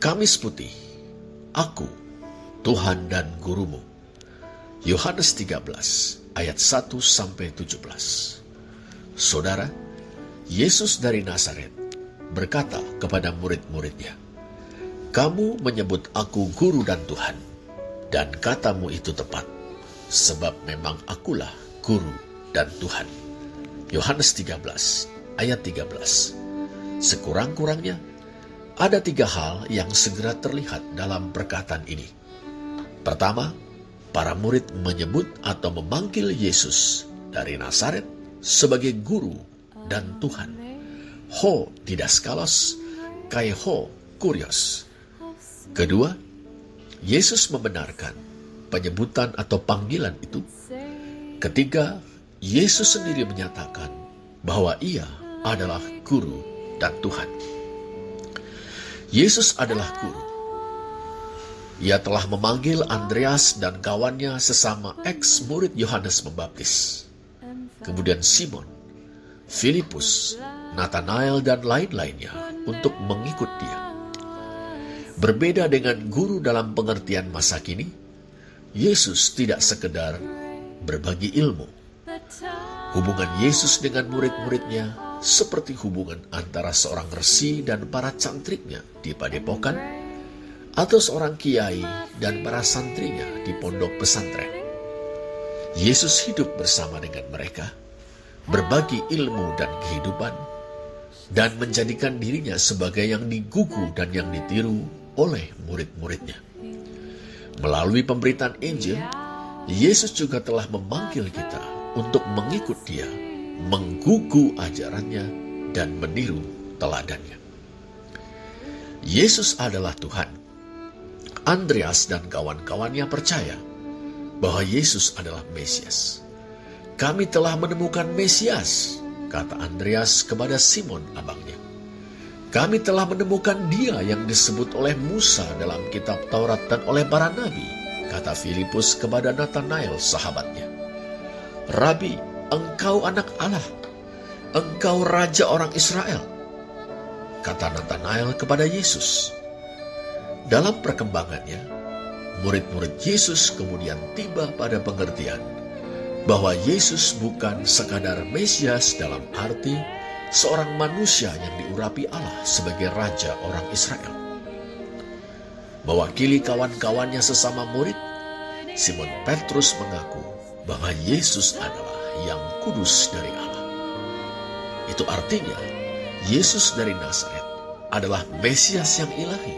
Kamis Putih, Aku, Tuhan dan Gurumu. Yohanes 13 ayat 1-17. Saudara, Yesus dari Nazaret berkata kepada murid-muridnya, "Kamu menyebut aku guru dan Tuhan, dan katamu itu tepat, sebab memang akulah guru dan Tuhan." Yohanes 13 ayat 13. Sekurang-kurangnya ada 3 hal yang segera terlihat dalam perkataan ini. Pertama, para murid menyebut atau memanggil Yesus dari Nazaret sebagai guru dan Tuhan. Ho didaskalos, kai ho kurios. Kedua, Yesus membenarkan penyebutan atau panggilan itu. Ketiga, Yesus sendiri menyatakan bahwa ia adalah guru dan Tuhan. Yesus adalah guru. Ia telah memanggil Andreas dan kawannya sesama ex-murid Yohanes Pembaptis. Kemudian Simon, Filipus, Nathanael dan lain-lainnya untuk mengikut dia. Berbeda dengan guru dalam pengertian masa kini, Yesus tidak sekedar berbagi ilmu. Hubungan Yesus dengan murid-muridnya seperti hubungan antara seorang resi dan para cantriknya di padepokan, atau seorang kiai dan para santrinya di pondok pesantren. Yesus hidup bersama dengan mereka, berbagi ilmu dan kehidupan, dan menjadikan dirinya sebagai yang digugu dan yang ditiru oleh murid-muridnya. Melalui pemberitaan Injil, Yesus juga telah memanggil kita untuk mengikut dia, menggugu ajarannya, dan meniru teladannya. Yesus adalah Tuhan. Andreas dan kawan-kawannya percaya bahwa Yesus adalah Mesias. "Kami telah menemukan Mesias," kata Andreas kepada Simon abangnya. "Kami telah menemukan dia yang disebut oleh Musa dalam kitab Taurat dan oleh para nabi," kata Filipus kepada Nathanael sahabatnya. "Rabi, Engkau anak Allah, Engkau Raja orang Israel," kata Nathanael kepada Yesus. Dalam perkembangannya, murid-murid Yesus kemudian tiba pada pengertian bahwa Yesus bukan sekadar Mesias dalam arti seorang manusia yang diurapi Allah sebagai Raja orang Israel. Mewakili kawan-kawannya sesama murid, Simon Petrus mengaku bahwa Yesus adalah yang kudus dari Allah. Itu artinya Yesus dari Nazaret adalah Mesias yang ilahi,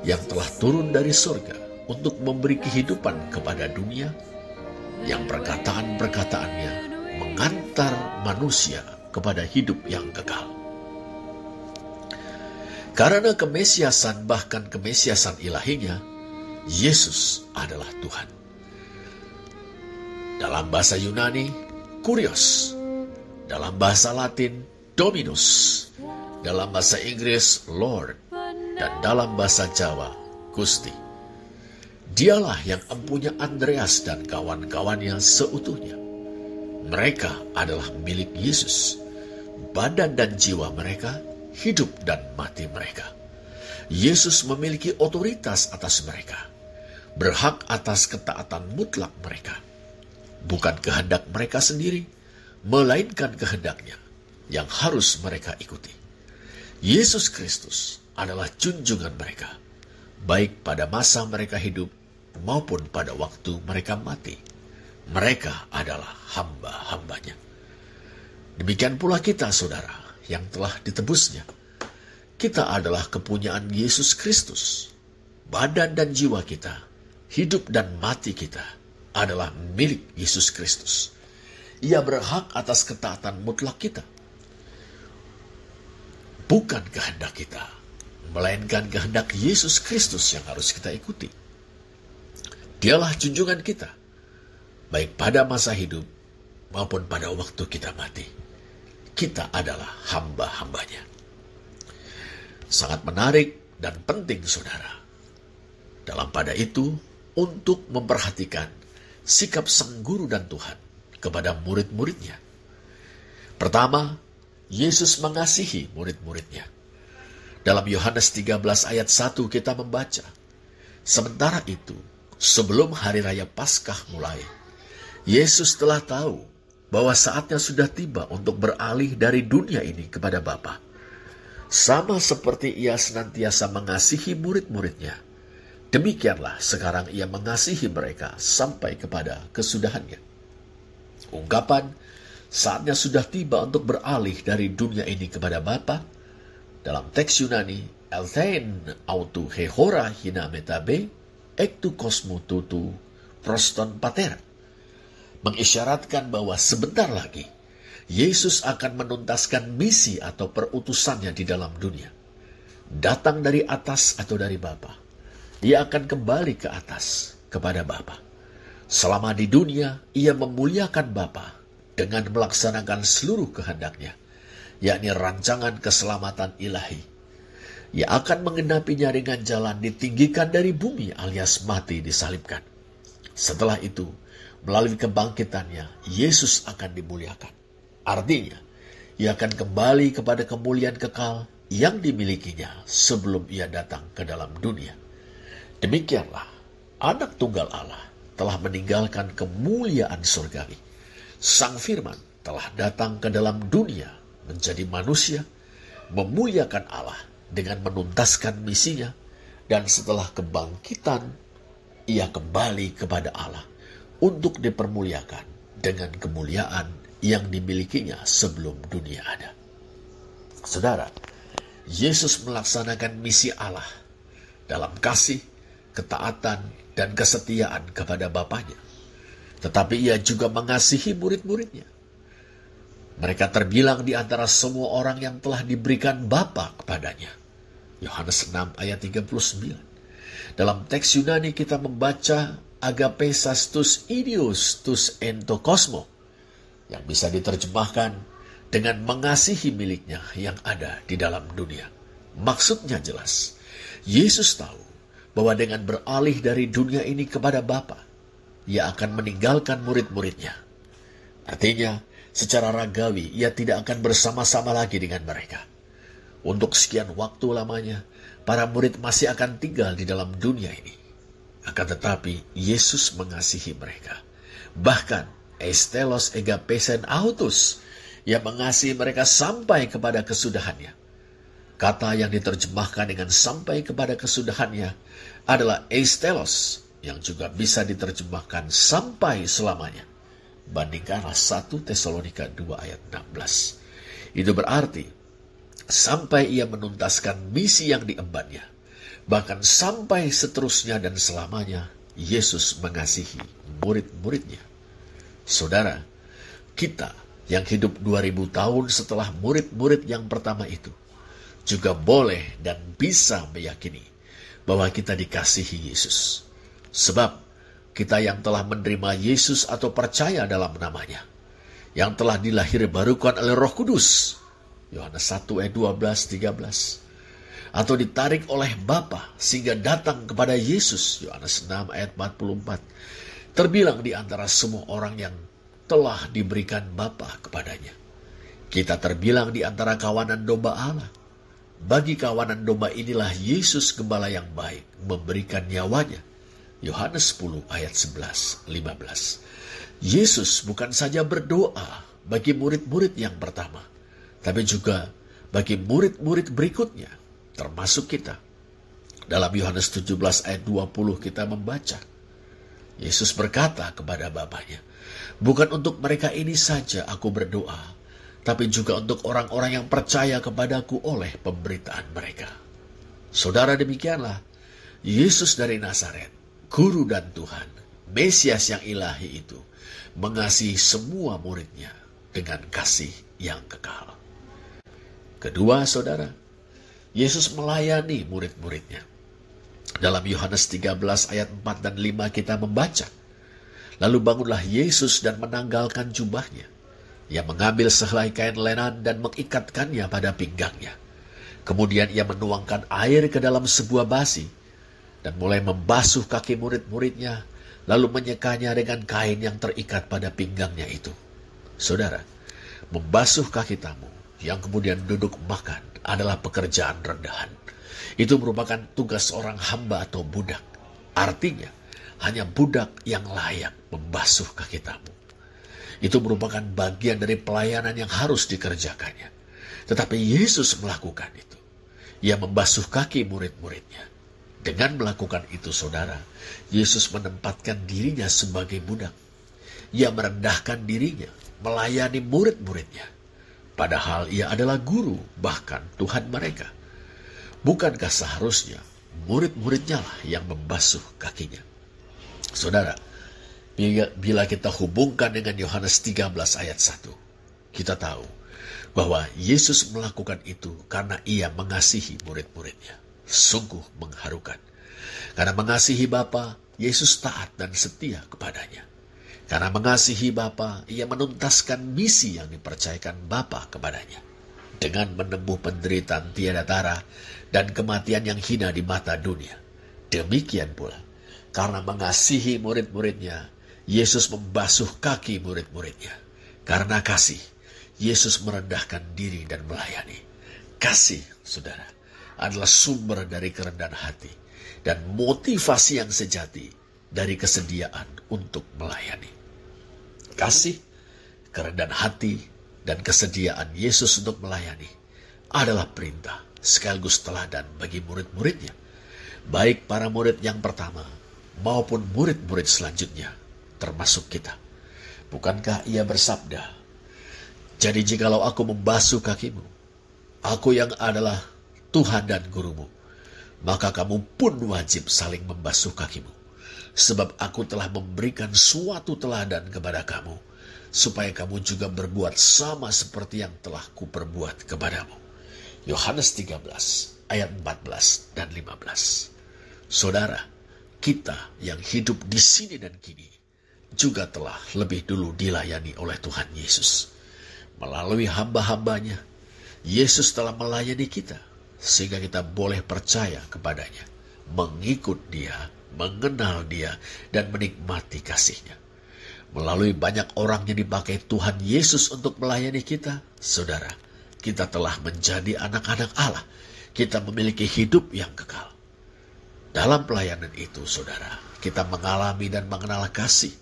yang telah turun dari surga untuk memberi kehidupan kepada dunia, yang perkataan-perkataannya mengantar manusia kepada hidup yang kekal. Karena kemesiasan, bahkan kemesiasan ilahinya, Yesus adalah Tuhan. Dalam bahasa Yunani, Kurios. Dalam bahasa Latin, Dominus. Dalam bahasa Inggris, Lord. Dan dalam bahasa Jawa, Gusti. Dialah yang empunya Andreas dan kawan-kawannya seutuhnya. Mereka adalah milik Yesus. Badan dan jiwa mereka, hidup dan mati mereka. Yesus memiliki otoritas atas mereka, berhak atas ketaatan mutlak mereka. Bukan kehendak mereka sendiri, melainkan kehendaknya yang harus mereka ikuti. Yesus Kristus adalah junjungan mereka, baik pada masa mereka hidup maupun pada waktu mereka mati. Mereka adalah hamba-hambanya. Demikian pula kita, saudara, yang telah ditebusnya. Kita adalah kepunyaan Yesus Kristus. Badan dan jiwa kita, hidup dan mati kita adalah milik Yesus Kristus. Ia berhak atas ketaatan mutlak kita. Bukan kehendak kita, melainkan kehendak Yesus Kristus yang harus kita ikuti. Dialah junjungan kita, baik pada masa hidup maupun pada waktu kita mati. Kita adalah hamba-hambanya. Sangat menarik dan penting, saudara, dalam pada itu untuk memperhatikan sikap sang guru dan Tuhan kepada murid-muridnya. Pertama, Yesus mengasihi murid-muridnya. Dalam Yohanes 13 ayat 1 kita membaca, sementara itu, sebelum hari raya Paskah mulai, Yesus telah tahu bahwa saatnya sudah tiba untuk beralih dari dunia ini kepada Bapa. Sama seperti ia senantiasa mengasihi murid-muridnya, demikianlah sekarang ia mengasihi mereka sampai kepada kesudahannya. Ungkapan saatnya sudah tiba untuk beralih dari dunia ini kepada Bapa, dalam teks Yunani, elthein autu hehora hina metabe, ektu kosmu tutu proston pater, mengisyaratkan bahwa sebentar lagi Yesus akan menuntaskan misi atau perutusannya di dalam dunia. Datang dari atas atau dari Bapa, dia akan kembali ke atas kepada Bapa. Selama di dunia, ia memuliakan Bapa dengan melaksanakan seluruh kehendaknya, yakni rancangan keselamatan ilahi. Ia akan menggenapinya dengan jalan ditinggikan dari bumi alias mati disalibkan. Setelah itu, melalui kebangkitannya, Yesus akan dimuliakan. Artinya, ia akan kembali kepada kemuliaan kekal yang dimilikinya sebelum ia datang ke dalam dunia. Demikianlah, Anak Tunggal Allah telah meninggalkan kemuliaan surgawi. Sang Firman telah datang ke dalam dunia menjadi manusia, memuliakan Allah dengan menuntaskan misinya, dan setelah kebangkitan, ia kembali kepada Allah untuk dipermuliakan dengan kemuliaan yang dimilikinya sebelum dunia ada. Saudara, Yesus melaksanakan misi Allah dalam kasih, ketaatan, dan kesetiaan kepada Bapanya. Tetapi ia juga mengasihi murid-muridnya. Mereka terbilang di antara semua orang yang telah diberikan Bapa kepadanya. Yohanes 6 ayat 39. Dalam teks Yunani kita membaca agape sastus idios tus entokosmo, yang bisa diterjemahkan dengan mengasihi miliknya yang ada di dalam dunia. Maksudnya jelas, Yesus tahu bahwa dengan beralih dari dunia ini kepada Bapa, ia akan meninggalkan murid-muridnya. Artinya, secara ragawi, ia tidak akan bersama-sama lagi dengan mereka. Untuk sekian waktu lamanya, para murid masih akan tinggal di dalam dunia ini. Akan tetapi, Yesus mengasihi mereka. Bahkan, estelos egapesen autus, yang mengasihi mereka sampai kepada kesudahannya. Kata yang diterjemahkan dengan sampai kepada kesudahannya adalah estelos, yang juga bisa diterjemahkan sampai selamanya. Bandingkanlah 1 Tesalonika 2 ayat 16. Itu berarti sampai ia menuntaskan misi yang diembannya, bahkan sampai seterusnya dan selamanya, Yesus mengasihi murid-muridnya. Saudara, kita yang hidup 2000 tahun setelah murid-murid yang pertama itu, juga boleh dan bisa meyakini bahwa kita dikasihi Yesus. Sebab kita yang telah menerima Yesus atau percaya dalam namanya, yang telah dilahirbarukan oleh Roh Kudus, Yohanes 1 ayat 12-13, atau ditarik oleh Bapa sehingga datang kepada Yesus, Yohanes 6 ayat 44, terbilang di antara semua orang yang telah diberikan Bapa kepadanya. Kita terbilang di antara kawanan domba Allah. Bagi kawanan domba inilah Yesus Gembala yang baik memberikan nyawanya, Yohanes 10 ayat 11-15. Yesus bukan saja berdoa bagi murid-murid yang pertama, tapi juga bagi murid-murid berikutnya, termasuk kita. Dalam Yohanes 17 ayat 20 kita membaca, Yesus berkata kepada Bapanya, "Bukan untuk mereka ini saja aku berdoa, tapi juga untuk orang-orang yang percaya kepadaku oleh pemberitaan mereka." Saudara, demikianlah Yesus dari Nazaret, Guru dan Tuhan, Mesias yang ilahi itu, mengasihi semua muridnya dengan kasih yang kekal. Kedua, saudara, Yesus melayani murid-muridnya. Dalam Yohanes 13 ayat 4 dan 5 kita membaca, "Lalu bangunlah Yesus dan menanggalkan jubahnya. Ia mengambil sehelai kain lenan dan mengikatkannya pada pinggangnya. Kemudian ia menuangkan air ke dalam sebuah basi dan mulai membasuh kaki murid-muridnya, lalu menyekanya dengan kain yang terikat pada pinggangnya itu." Saudara, membasuh kaki tamu yang kemudian duduk makan adalah pekerjaan rendahan. Itu merupakan tugas seorang hamba atau budak. Artinya, hanya budak yang layak membasuh kaki tamu. Itu merupakan bagian dari pelayanan yang harus dikerjakannya. Tetapi Yesus melakukan itu. Ia membasuh kaki murid-muridnya. Dengan melakukan itu, saudara, Yesus menempatkan dirinya sebagai budak. Ia merendahkan dirinya, melayani murid-muridnya. Padahal ia adalah guru, bahkan Tuhan mereka. Bukankah seharusnya murid-muridnya lah yang membasuh kakinya? Saudara, bila kita hubungkan dengan Yohanes 13 ayat 1, kita tahu bahwa Yesus melakukan itu karena ia mengasihi murid-muridnya. Sungguh mengharukan. Karena mengasihi Bapa, Yesus taat dan setia kepadanya. Karena mengasihi Bapa, ia menuntaskan misi yang dipercayakan Bapa kepadanya. Dengan menempuh penderitaan tiada tara dan kematian yang hina di mata dunia. Demikian pula, karena mengasihi murid-muridnya, Yesus membasuh kaki murid-muridnya. Karena kasih, Yesus merendahkan diri dan melayani. Kasih, saudara, adalah sumber dari kerendahan hati dan motivasi yang sejati dari kesediaan untuk melayani. Kasih, kerendahan hati, dan kesediaan Yesus untuk melayani adalah perintah sekaligus teladan bagi murid-muridnya, baik para murid yang pertama maupun murid-murid selanjutnya, termasuk kita. Bukankah ia bersabda, "Jadi jikalau aku membasuh kakimu, aku yang adalah Tuhan dan gurumu, maka kamu pun wajib saling membasuh kakimu. Sebab aku telah memberikan suatu teladan kepada kamu, supaya kamu juga berbuat sama seperti yang telah kuperbuat kepadamu." Yohanes 13 ayat 14 dan 15. Saudara, kita yang hidup di sini dan kini juga telah lebih dulu dilayani oleh Tuhan Yesus. Melalui hamba-hambanya, Yesus telah melayani kita, sehingga kita boleh percaya kepadanya, mengikut dia, mengenal dia, dan menikmati kasihnya. Melalui banyak orang yang dipakai Tuhan Yesus untuk melayani kita, saudara, kita telah menjadi anak-anak Allah. Kita memiliki hidup yang kekal. Dalam pelayanan itu, saudara, kita mengalami dan mengenal kasih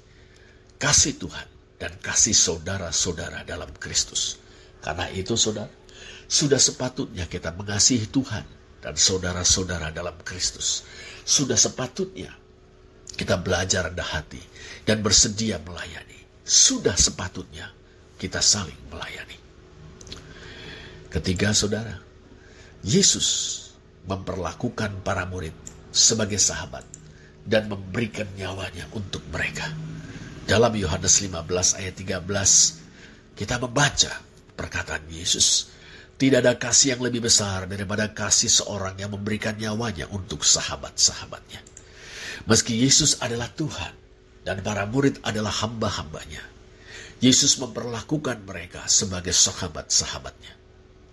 Tuhan dan kasih saudara-saudara dalam Kristus. Karena itu, saudara, sudah sepatutnya kita mengasihi Tuhan dan saudara-saudara dalam Kristus. Sudah sepatutnya kita belajar rendah hati dan bersedia melayani. Sudah sepatutnya kita saling melayani. Ketiga, saudara, Yesus memperlakukan para murid sebagai sahabat dan memberikan nyawanya untuk mereka. Dalam Yohanes 15 ayat 13, kita membaca perkataan Yesus, "Tidak ada kasih yang lebih besar daripada kasih seorang yang memberikan nyawanya untuk sahabat-sahabatnya." Meski Yesus adalah Tuhan dan para murid adalah hamba-hambanya, Yesus memperlakukan mereka sebagai sahabat-sahabatnya.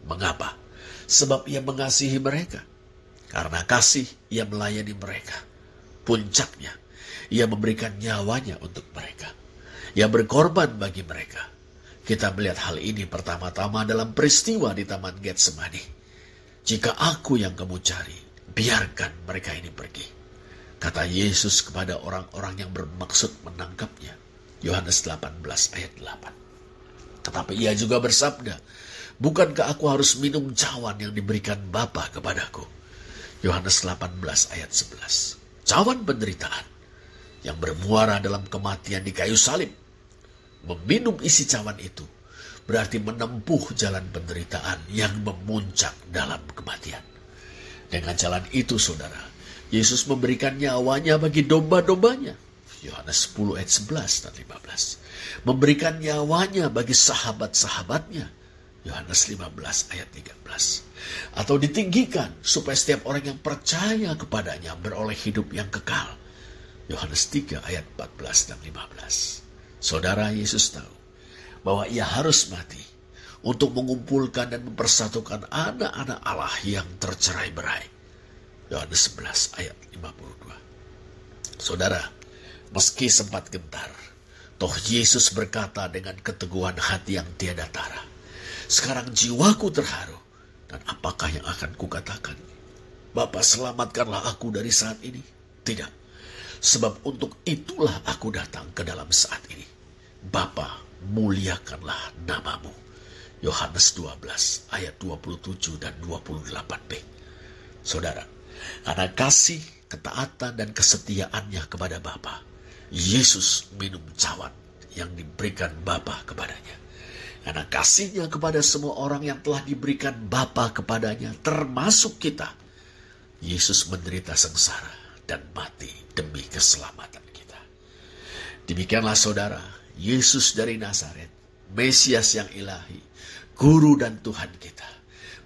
Mengapa? Sebab ia mengasihi mereka. Karena kasih, ia melayani mereka. Puncaknya, ia memberikan nyawanya untuk mereka. Ia berkorban bagi mereka. Kita melihat hal ini pertama-tama dalam peristiwa di Taman Getsemani. "Jika aku yang kamu cari, biarkan mereka ini pergi," kata Yesus kepada orang-orang yang bermaksud menangkapnya. Yohanes 18 ayat 8. Tetapi ia juga bersabda, "Bukankah aku harus minum cawan yang diberikan Bapa kepadaku?" Yohanes 18 ayat 11. Cawan penderitaan yang bermuara dalam kematian di kayu salib. Meminum isi cawan itu berarti menempuh jalan penderitaan yang memuncak dalam kematian. Dengan jalan itu, saudara, Yesus memberikan nyawanya bagi domba-dombanya. Yohanes 10 ayat 11 dan 15. Memberikan nyawanya bagi sahabat-sahabatnya. Yohanes 15 ayat 13. Atau ditinggikan supaya setiap orang yang percaya kepadanya beroleh hidup yang kekal. Yohanes 3 ayat 14 dan 15. Saudara, Yesus tahu bahwa ia harus mati untuk mengumpulkan dan mempersatukan anak-anak Allah yang tercerai-berai. Yohanes 11 ayat 52. Saudara, meski sempat gentar, toh Yesus berkata dengan keteguhan hati yang tiada tara, "Sekarang jiwaku terharu Dan apakah yang akan kukatakan? Bapa, selamatkanlah aku dari saat ini. Tidak. Sebab untuk itulah aku datang ke dalam saat ini. Bapa, muliakanlah namamu. Yohanes 12 ayat 27 dan 28b. Saudara, karena kasih, ketaatan, dan kesetiaannya kepada Bapa, Yesus minum cawan yang diberikan Bapa kepadanya. Karena kasihnya kepada semua orang yang telah diberikan Bapa kepadanya, termasuk kita, Yesus menderita sengsara dan mati demi keselamatan kita. Demikianlah saudara, Yesus dari Nazaret, Mesias yang ilahi, Guru dan Tuhan kita.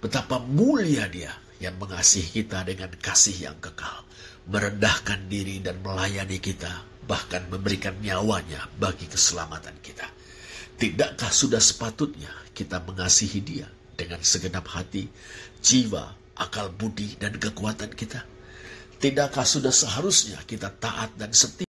Betapa mulia Dia yang mengasihi kita dengan kasih yang kekal, merendahkan diri dan melayani kita, bahkan memberikan nyawanya bagi keselamatan kita. Tidakkah sudah sepatutnya kita mengasihi Dia dengan segenap hati, jiwa, akal budi, dan kekuatan kita? Tidakkah sudah seharusnya kita taat dan setia